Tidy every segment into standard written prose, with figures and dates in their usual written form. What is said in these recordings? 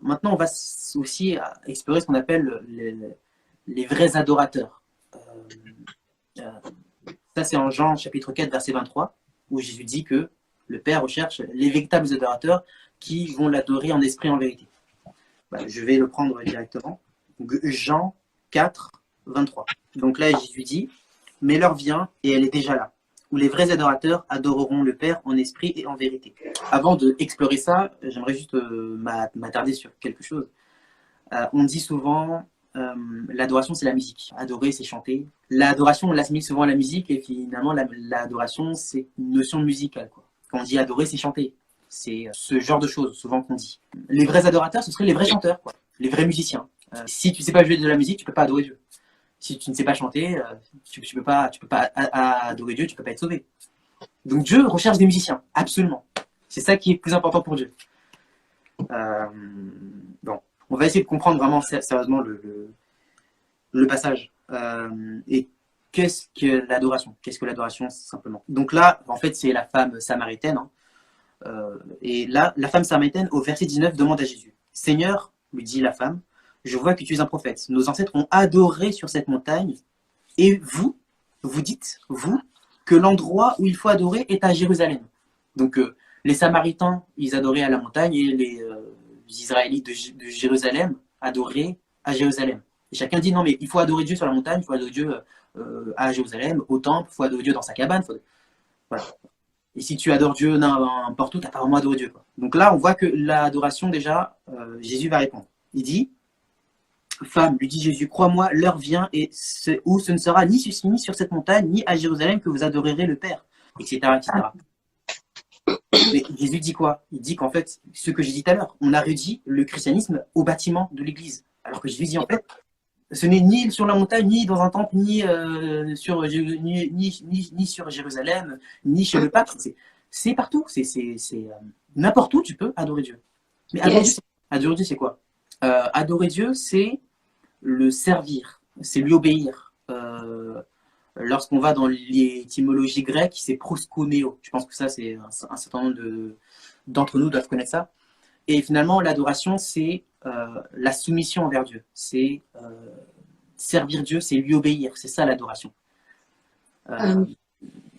Maintenant, on va aussi explorer ce qu'on appelle les vrais adorateurs. Euh, Ça, c'est en Jean chapitre 4, verset 23, où Jésus dit que le Père recherche les véritables adorateurs qui vont l'adorer en esprit et en vérité. Je vais le prendre directement. Donc, Jean 4, 23. Donc là, Jésus dit, mais l'heure vient, et elle est déjà là, où les vrais adorateurs adoreront le Père en esprit et en vérité. Avant d'explorer ça, j'aimerais juste m'attarder sur quelque chose. On dit souvent, l'adoration, c'est la musique. Adorer, c'est chanter. L'adoration, on l'assimile souvent à la musique, et finalement, l'adoration, c'est une notion musicale, quoi. Quand on dit adorer, c'est chanter. C'est ce genre de choses, souvent, qu'on dit. Les vrais adorateurs, ce seraient les vrais chanteurs, quoi. Les vrais musiciens. Si tu ne sais pas jouer de la musique, tu ne peux pas adorer Dieu. Si tu ne sais pas chanter, tu ne peux pas adorer Dieu, tu ne peux pas être sauvé. Donc Dieu recherche des musiciens, absolument. C'est ça qui est plus important pour Dieu. Bon, on va essayer de comprendre vraiment sérieusement le passage. Et qu'est-ce que l'adoration? Qu'est-ce que l'adoration, simplement? Donc là, en fait, c'est la femme samaritaine. Et là, la femme samaritaine, au verset 19, demande à Jésus. Seigneur, lui dit la femme, je vois que tu es un prophète. Nos ancêtres ont adoré sur cette montagne. Et vous, vous dites, vous, que l'endroit où il faut adorer est à Jérusalem. Donc, les Samaritains, ils adoraient à la montagne et les Israélites de Jérusalem adoraient à Jérusalem. Et chacun dit, non, mais il faut adorer Dieu sur la montagne, il faut adorer Dieu à Jérusalem, au temple, il faut adorer Dieu dans sa cabane. Voilà. Et si tu adores Dieu n'importe où, tu n'as pas vraiment adoré Dieu, quoi. Donc là, on voit que l'adoration, déjà, Jésus va répondre. Il dit, femme, lui dit Jésus, crois-moi, l'heure vient et où ce ne sera ni sur cette montagne, ni à Jérusalem que vous adorerez le Père, etc. etc. Mais Jésus dit quoi? Il dit qu'en fait, ce que j'ai dit tout à l'heure, on a réduit le christianisme au bâtiment de l'église. Alors que Jésus dit en fait, ce n'est ni sur la montagne, ni dans un temple, ni sur Jérusalem, ni chez le pape. C'est partout. C'est n'importe où tu peux adorer Dieu. Mais adorer Dieu, c'est quoi? Adorer Dieu, c'est le servir, c'est lui obéir. Lorsqu'on va dans l'étymologie grecque, c'est proskuneo. Je pense que ça, c'est un certain nombre d'entre nous doivent connaître ça. Et finalement, l'adoration, c'est la soumission envers Dieu. C'est servir Dieu, c'est lui obéir. C'est ça l'adoration.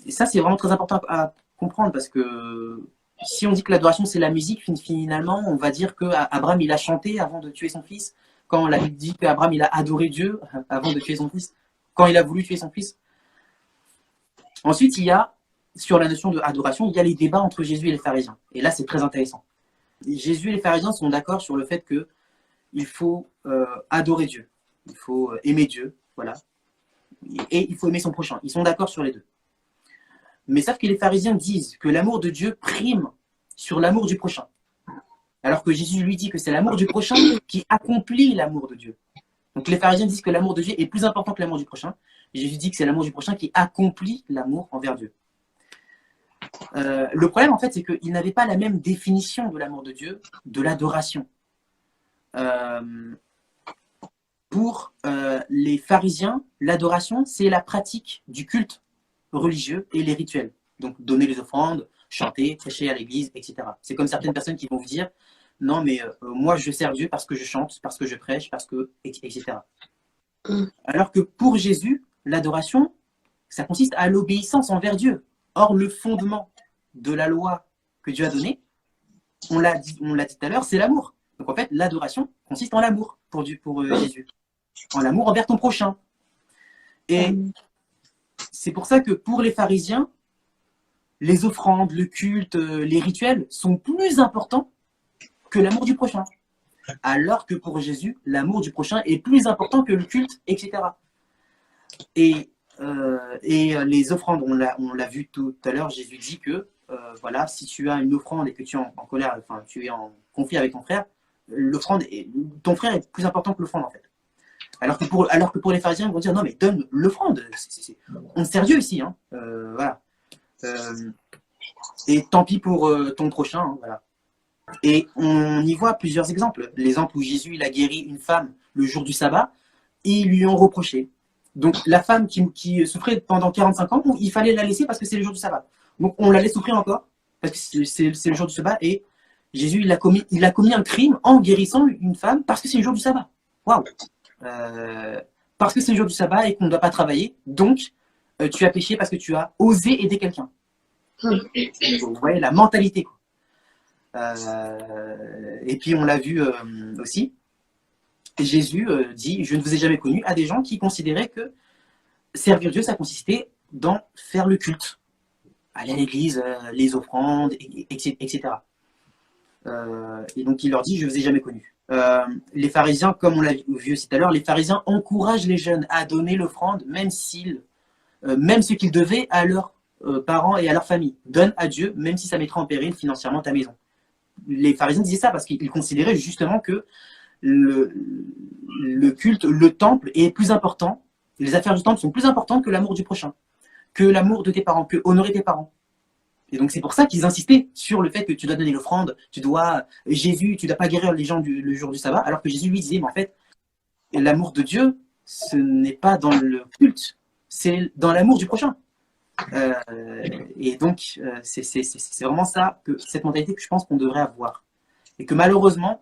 Et ça, c'est vraiment très important à comprendre parce que si on dit que l'adoration, c'est la musique, finalement, on va dire qu'Abraham, il a chanté avant de tuer son fils. Quand la Bible dit qu'Abraham, il a adoré Dieu avant de tuer son fils. Quand il a voulu tuer son fils. Ensuite, il y a, sur la notion de adoration, il y a les débats entre Jésus et les pharisiens. Et là, c'est très intéressant. Jésus et les pharisiens sont d'accord sur le fait qu'il faut adorer Dieu. Il faut aimer Dieu, voilà. Et il faut aimer son prochain. Ils sont d'accord sur les deux. Mais sauf que les pharisiens disent que l'amour de Dieu prime sur l'amour du prochain. Alors que Jésus lui dit que c'est l'amour du prochain qui accomplit l'amour de Dieu. Donc les pharisiens disent que l'amour de Dieu est plus important que l'amour du prochain. Jésus dit que c'est l'amour du prochain qui accomplit l'amour envers Dieu. Le problème, en fait, c'est qu'ils n'avaient pas la même définition de l'amour de Dieu, de l'adoration. Pour les pharisiens, l'adoration, c'est la pratique du culte religieux et les rituels. Donc, donner les offrandes, chanter, prêcher à l'église, etc. C'est comme certaines personnes qui vont vous dire « Non, mais moi, je sers Dieu parce que je chante, parce que je prêche, parce que... etc. » Alors que pour Jésus, l'adoration, ça consiste à l'obéissance envers Dieu. Or, le fondement de la loi que Dieu a donnée, on l'a dit tout à l'heure, c'est l'amour. Donc en fait, l'adoration consiste en l'amour pour Jésus. En l'amour envers ton prochain. Et c'est pour ça que pour les pharisiens, les offrandes, le culte, les rituels sont plus importants que l'amour du prochain. Alors que pour Jésus, l'amour du prochain est plus important que le culte, etc. Et les offrandes, on l'a vu tout à l'heure, Jésus dit que voilà, si tu as une offrande et que tu es en colère, enfin tu es en conflit avec ton frère, ton frère est plus important que l'offrande en fait. Alors que pour les pharisiens, ils vont dire non mais donne l'offrande, on est sérieux ici, hein, voilà. Et tant pis pour ton prochain, hein, voilà. Et on y voit plusieurs exemples. L'exemple où Jésus il a guéri une femme le jour du sabbat et ils lui ont reproché. Donc la femme qui souffrait pendant 45 ans, il fallait la laisser parce que c'est le jour du sabbat. Donc on la laisse souffrir encore parce que c'est le jour du sabbat et Jésus, il a commis un crime en guérissant une femme parce que c'est le jour du sabbat. Waouh! Parce que c'est le jour du sabbat et qu'on ne doit pas travailler, donc tu as péché parce que tu as osé aider quelqu'un. Vous voyez la mentalité, quoi. Et puis on l'a vu aussi, Jésus dit « Je ne vous ai jamais connu » à des gens qui considéraient que servir Dieu, ça consistait dans faire le culte, aller à l'église, les offrandes, etc. Et donc il leur dit « Je ne vous ai jamais connu ». Les pharisiens, comme on l'a vu aussi tout à l'heure, les pharisiens encouragent les jeunes à donner l'offrande, même ce qu'ils devaient à leurs parents et à leur famille. Donne à Dieu, même si ça mettra en péril financièrement ta maison. Les pharisiens disaient ça parce qu'ils considéraient justement que le culte, le temple est plus important, les affaires du temple sont plus importantes que l'amour du prochain, que l'amour de tes parents, que honorer tes parents. Et donc c'est pour ça qu'ils insistaient sur le fait que tu dois donner l'offrande, Jésus, tu ne dois pas guérir les gens le jour du sabbat, alors que Jésus lui disait, mais en fait, l'amour de Dieu, ce n'est pas dans le culte, c'est dans l'amour du prochain. Et donc, c'est vraiment ça, cette mentalité que je pense qu'on devrait avoir. Et que malheureusement,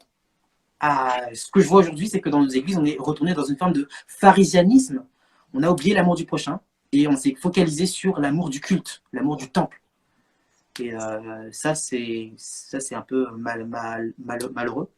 ce que je vois aujourd'hui, c'est que dans nos églises, on est retourné dans une forme de pharisianisme. On a oublié l'amour du prochain et on s'est focalisé sur l'amour du culte, l'amour du temple. Et ça, c'est un peu malheureux.